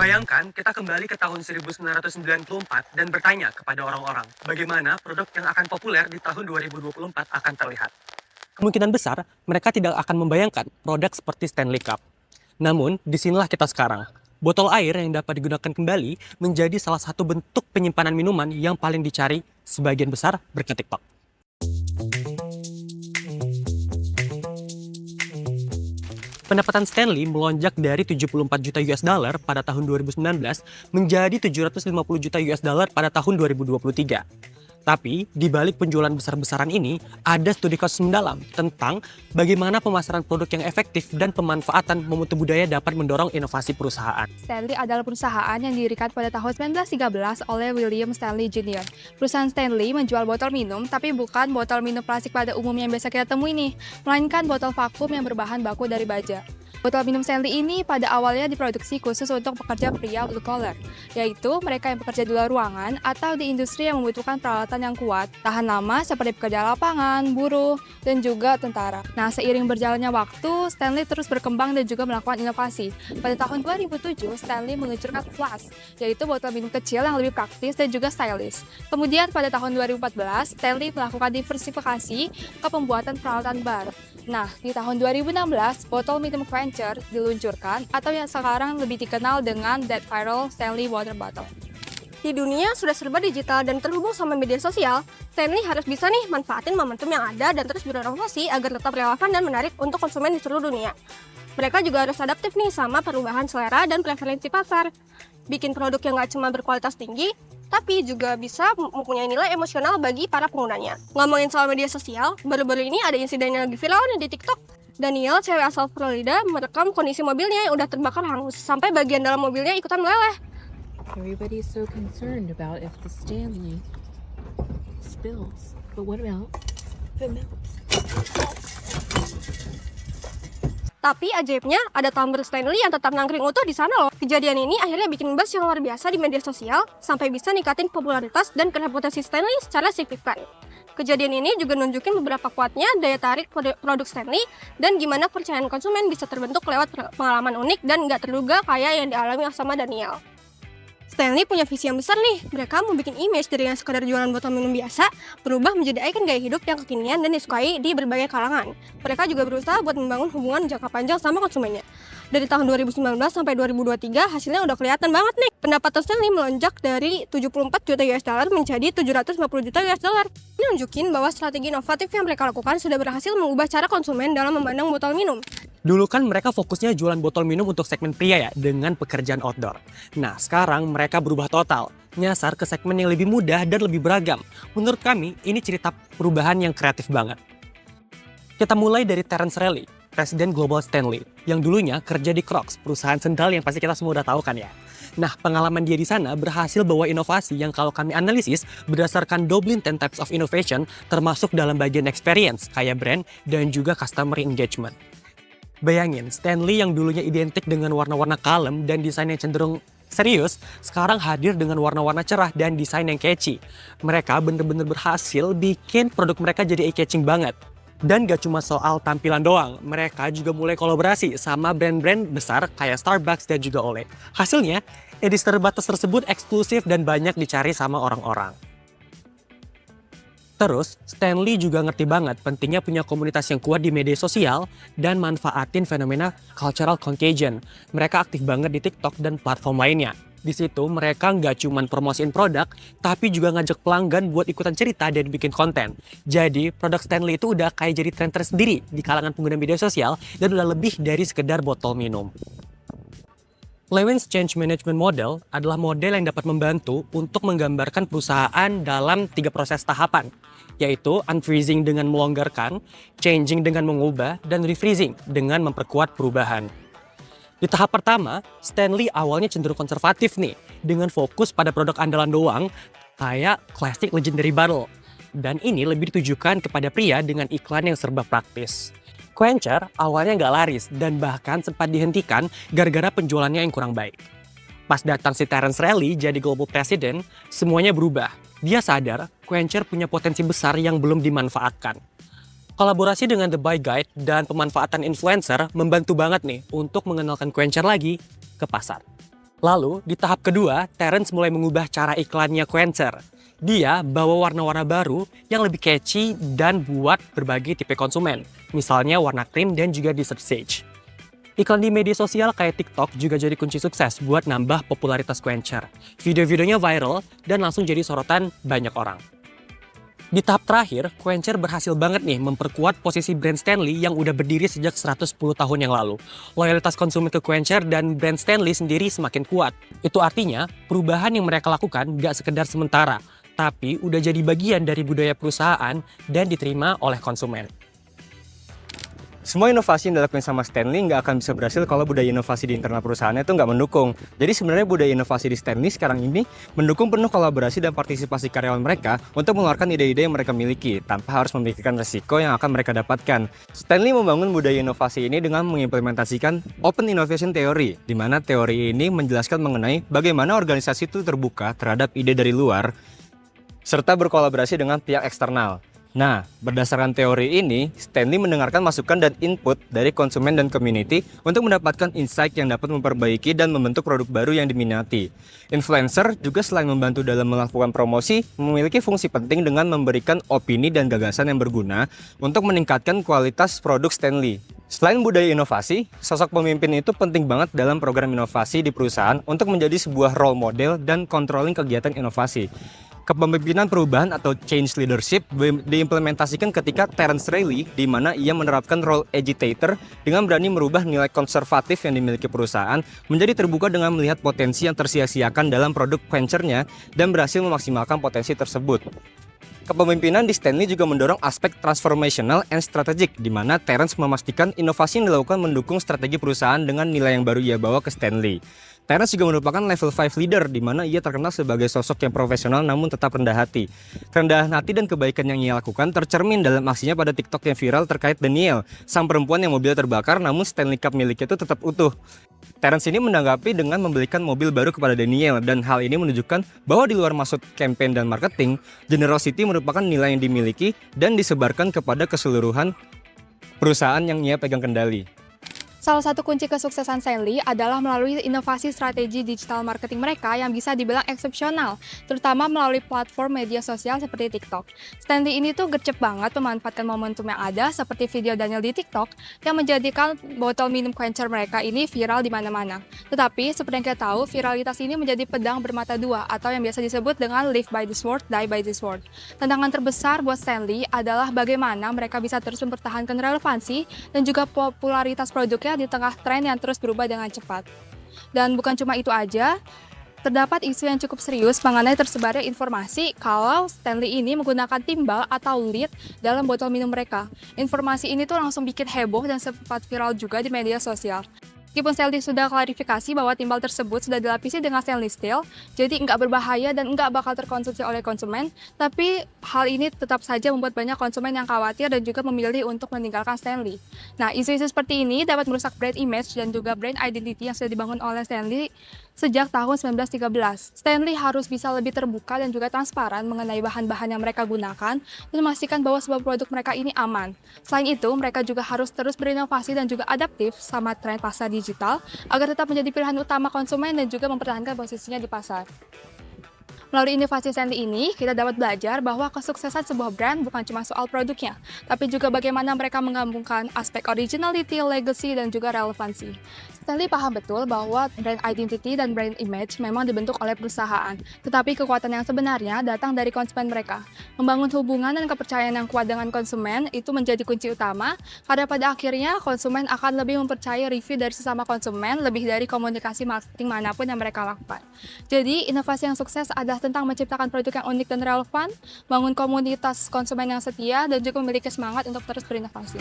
Bayangkan kita kembali ke tahun 1994 dan bertanya kepada orang-orang, bagaimana produk yang akan populer di tahun 2024 akan terlihat. Kemungkinan besar, mereka tidak akan membayangkan produk seperti Stanley Cup. Namun, disinilah kita sekarang. Botol air yang dapat digunakan kembali menjadi salah satu bentuk penyimpanan minuman yang paling dicari sebagian besar berkat TikTok. Pendapatan Stanley melonjak dari 74 juta US dollar pada tahun 2019 menjadi 750 juta US dollar pada tahun 2023. Tapi, di balik penjualan besar-besaran ini, ada studi kasus mendalam tentang bagaimana pemasaran produk yang efektif dan pemanfaatan memutu budaya dapat mendorong inovasi perusahaan. Stanley adalah perusahaan yang didirikan pada tahun 1913 oleh William Stanley Jr. Perusahaan Stanley menjual botol minum, tapi bukan botol minum plastik pada umumnya yang biasa kita temui nih, melainkan botol vakum yang berbahan baku dari baja. Botol minum Stanley ini pada awalnya diproduksi khusus untuk pekerja pria blue collar, yaitu mereka yang bekerja di luar ruangan atau di industri yang membutuhkan peralatan yang kuat, tahan lama seperti pekerja lapangan, buruh, dan juga tentara. Nah, seiring berjalannya waktu, Stanley terus berkembang dan juga melakukan inovasi. Pada tahun 2007, Stanley meluncurkan Flask, yaitu botol minum kecil yang lebih praktis dan juga stylish. Kemudian pada tahun 2014, Stanley melakukan diversifikasi ke pembuatan peralatan bar. Nah, di tahun 2016, botol minum Quencher diluncurkan atau yang sekarang lebih dikenal dengan That Viral Stanley Water Bottle. Di dunia sudah serba digital dan terhubung sama media sosial, Stanley harus bisa nih manfaatin momentum yang ada dan terus berinovasi agar tetap relevan dan menarik untuk konsumen di seluruh dunia. Mereka juga harus adaptif nih sama perubahan selera dan preferensi pasar. Bikin produk yang nggak cuma berkualitas tinggi, tapi juga bisa mempunyai nilai emosional bagi para penggunanya. Ngomongin soal media sosial, baru-baru ini ada insiden yang lagi viral nih di TikTok. Daniel, cewek asal Florida, merekam kondisi mobilnya yang udah terbakar hangus, sampai bagian dalam mobilnya ikutan meleleh. Everybody's so concerned about if the Stanley spills. But what about if it melts? Tapi ajaibnya, ada tumbler Stanley yang tetap nangkring utuh di sana loh. Kejadian ini akhirnya bikin buzz yang luar biasa di media sosial, sampai bisa ningkatin popularitas dan reputasi Stanley secara signifikan. Kejadian ini juga nunjukin beberapa kuatnya daya tarik produk Stanley dan gimana kepercayaan konsumen bisa terbentuk lewat pengalaman unik dan nggak terduga kayak yang dialami sama Daniel. Stanley punya visi yang besar nih. Mereka mau bikin image dari yang sekadar jualan botol minum biasa berubah menjadi ikon gaya hidup yang kekinian dan disukai di berbagai kalangan. Mereka juga berusaha buat membangun hubungan jangka panjang sama konsumennya. Dari tahun 2019 sampai 2023 hasilnya udah kelihatan banget nih. Pendapatan Stanley melonjak dari 74 juta US dollar menjadi 750 juta US dollar. Ini nunjukin bahwa strategi inovatif yang mereka lakukan sudah berhasil mengubah cara konsumen dalam memandang botol minum. Dulu kan mereka fokusnya jualan botol minum untuk segmen pria ya, dengan pekerjaan outdoor. Nah, sekarang mereka berubah total, nyasar ke segmen yang lebih mudah dan lebih beragam. Menurut kami, ini cerita perubahan yang kreatif banget. Kita mulai dari Terence Reilly, Presiden Global Stanley, yang dulunya kerja di Crocs, perusahaan sendal yang pasti kita semua udah tahu kan ya. Nah, pengalaman dia di sana berhasil bawa inovasi yang kalau kami analisis berdasarkan Dublin 10 Types of Innovation, termasuk dalam bagian experience, kayak brand, dan juga customer engagement. Bayangin, Stanley yang dulunya identik dengan warna-warna kalem dan desain yang cenderung serius, sekarang hadir dengan warna-warna cerah dan desain yang catchy. Mereka bener-bener berhasil bikin produk mereka jadi eye-catching banget. Dan gak cuma soal tampilan doang, mereka juga mulai kolaborasi sama brand-brand besar kayak Starbucks dan juga Olay. Hasilnya, edisi terbatas tersebut eksklusif dan banyak dicari sama orang-orang. Terus, Stanley juga ngerti banget pentingnya punya komunitas yang kuat di media sosial dan manfaatin fenomena cultural contagion. Mereka aktif banget di TikTok dan platform lainnya. Di situ mereka nggak cuma promosiin produk, tapi juga ngajak pelanggan buat ikutan cerita dan bikin konten. Jadi, produk Stanley itu udah kayak jadi tren tersendiri di kalangan pengguna media sosial dan udah lebih dari sekedar botol minum. Lewin's Change Management Model adalah model yang dapat membantu untuk menggambarkan perusahaan dalam 3 proses tahapan, yaitu unfreezing dengan melonggarkan, changing dengan mengubah, dan refreezing dengan memperkuat perubahan. Di tahap pertama, Stanley awalnya cenderung konservatif nih, dengan fokus pada produk andalan doang, kayak Classic Legendary Bottle. Dan ini lebih ditujukan kepada pria dengan iklan yang serba praktis. Quencher awalnya nggak laris dan bahkan sempat dihentikan gara-gara penjualannya yang kurang baik. Pas datang si Terence Reilly jadi Global President, semuanya berubah. Dia sadar Quencher punya potensi besar yang belum dimanfaatkan. Kolaborasi dengan The Buy Guide dan pemanfaatan influencer membantu banget nih untuk mengenalkan Quencher lagi ke pasar. Lalu, di tahap kedua, Terence mulai mengubah cara iklannya Quencher. Dia bawa warna-warna baru yang lebih catchy dan buat berbagai tipe konsumen. Misalnya warna krim dan juga dessert sage. Iklan di media sosial kayak TikTok juga jadi kunci sukses buat nambah popularitas Quencher. Video-videonya viral dan langsung jadi sorotan banyak orang. Di tahap terakhir, Quencher berhasil banget nih memperkuat posisi brand Stanley yang udah berdiri sejak 110 tahun yang lalu. Loyalitas konsumen ke Quencher dan brand Stanley sendiri semakin kuat. Itu artinya, perubahan yang mereka lakukan gak sekedar sementara, tapi udah jadi bagian dari budaya perusahaan dan diterima oleh konsumen. Semua inovasi yang dilakukan sama Stanley nggak akan bisa berhasil kalau budaya inovasi di internal perusahaannya itu nggak mendukung. Jadi sebenarnya budaya inovasi di Stanley sekarang ini mendukung penuh kolaborasi dan partisipasi karyawan mereka untuk mengeluarkan ide-ide yang mereka miliki tanpa harus memikirkan resiko yang akan mereka dapatkan. Stanley membangun budaya inovasi ini dengan mengimplementasikan Open Innovation Theory, di mana teori ini menjelaskan mengenai bagaimana organisasi itu terbuka terhadap ide dari luar serta berkolaborasi dengan pihak eksternal. Nah, berdasarkan teori ini, Stanley mendengarkan masukan dan input dari konsumen dan community untuk mendapatkan insight yang dapat memperbaiki dan membentuk produk baru yang diminati. Influencer juga selain membantu dalam melakukan promosi, memiliki fungsi penting dengan memberikan opini dan gagasan yang berguna untuk meningkatkan kualitas produk Stanley. Selain budaya inovasi, sosok pemimpin itu penting banget dalam program inovasi di perusahaan untuk menjadi sebuah role model dan controlling kegiatan inovasi. Kepemimpinan perubahan atau change leadership diimplementasikan ketika Terence Reilly, di mana ia menerapkan role agitator dengan berani merubah nilai konservatif yang dimiliki perusahaan menjadi terbuka dengan melihat potensi yang tersia-siakan dalam produk Quencher-nya dan berhasil memaksimalkan potensi tersebut. Kepemimpinan di Stanley juga mendorong aspek transformational and strategic, di mana Terence memastikan inovasi yang dilakukan mendukung strategi perusahaan dengan nilai yang baru ia bawa ke Stanley. Terence juga merupakan level 5 leader, di mana ia terkenal sebagai sosok yang profesional namun tetap rendah hati. Kerendahan hati dan kebaikan yang ia lakukan tercermin dalam aksinya pada TikTok yang viral terkait Danielle, sang perempuan yang mobilnya terbakar namun Stanley Cup miliknya itu tetap utuh. Terence ini menanggapi dengan membelikan mobil baru kepada Danielle, dan hal ini menunjukkan bahwa di luar maksud campaign dan marketing, generosity merupakan nilai yang dimiliki dan disebarkan kepada keseluruhan perusahaan yang ia pegang kendali. Salah satu kunci kesuksesan Stanley adalah melalui inovasi strategi digital marketing mereka yang bisa dibilang eksepsional, terutama melalui platform media sosial seperti TikTok. Stanley ini tuh gercep banget memanfaatkan momentum yang ada seperti video Daniel di TikTok yang menjadikan botol minum Quencher mereka ini viral di mana-mana. Tetapi seperti yang kita tahu, viralitas ini menjadi pedang bermata dua atau yang biasa disebut dengan live by the sword, die by the sword. Tantangan terbesar buat Stanley adalah bagaimana mereka bisa terus mempertahankan relevansi dan juga popularitas produknya di tengah tren yang terus berubah dengan cepat. Dan bukan cuma itu aja, terdapat isu yang cukup serius mengenai tersebarnya informasi kalau Stanley ini menggunakan timbal atau lead dalam botol minum mereka. Informasi ini tuh langsung bikin heboh dan sempat viral juga di media sosial. Meskipun Stanley sudah klarifikasi bahwa timbal tersebut sudah dilapisi dengan stainless steel, jadi nggak berbahaya dan nggak bakal terkonsumsi oleh konsumen, tapi hal ini tetap saja membuat banyak konsumen yang khawatir dan juga memilih untuk meninggalkan Stanley. Nah, isu-isu seperti ini dapat merusak brand image dan juga brand identity yang sudah dibangun oleh Stanley sejak tahun 1913. Stanley harus bisa lebih terbuka dan juga transparan mengenai bahan-bahan yang mereka gunakan dan memastikan bahwa sebuah produk mereka ini aman. Selain itu, mereka juga harus terus berinovasi dan juga adaptif sama tren pasar digital agar tetap menjadi pilihan utama konsumen dan juga mempertahankan posisinya di pasar. Melalui inovasi Stanley ini, kita dapat belajar bahwa kesuksesan sebuah brand bukan cuma soal produknya, tapi juga bagaimana mereka menggabungkan aspek originality, legacy, dan juga relevansi. Stanley paham betul bahwa brand identity dan brand image memang dibentuk oleh perusahaan, tetapi kekuatan yang sebenarnya datang dari konsumen mereka. Membangun hubungan dan kepercayaan yang kuat dengan konsumen itu menjadi kunci utama, karena pada akhirnya konsumen akan lebih mempercayai review dari sesama konsumen lebih dari komunikasi marketing manapun yang mereka lakukan. Jadi, inovasi yang sukses adalah tentang menciptakan produk yang unik dan relevan, bangun komunitas konsumen yang setia, dan juga memiliki semangat untuk terus berinovasi.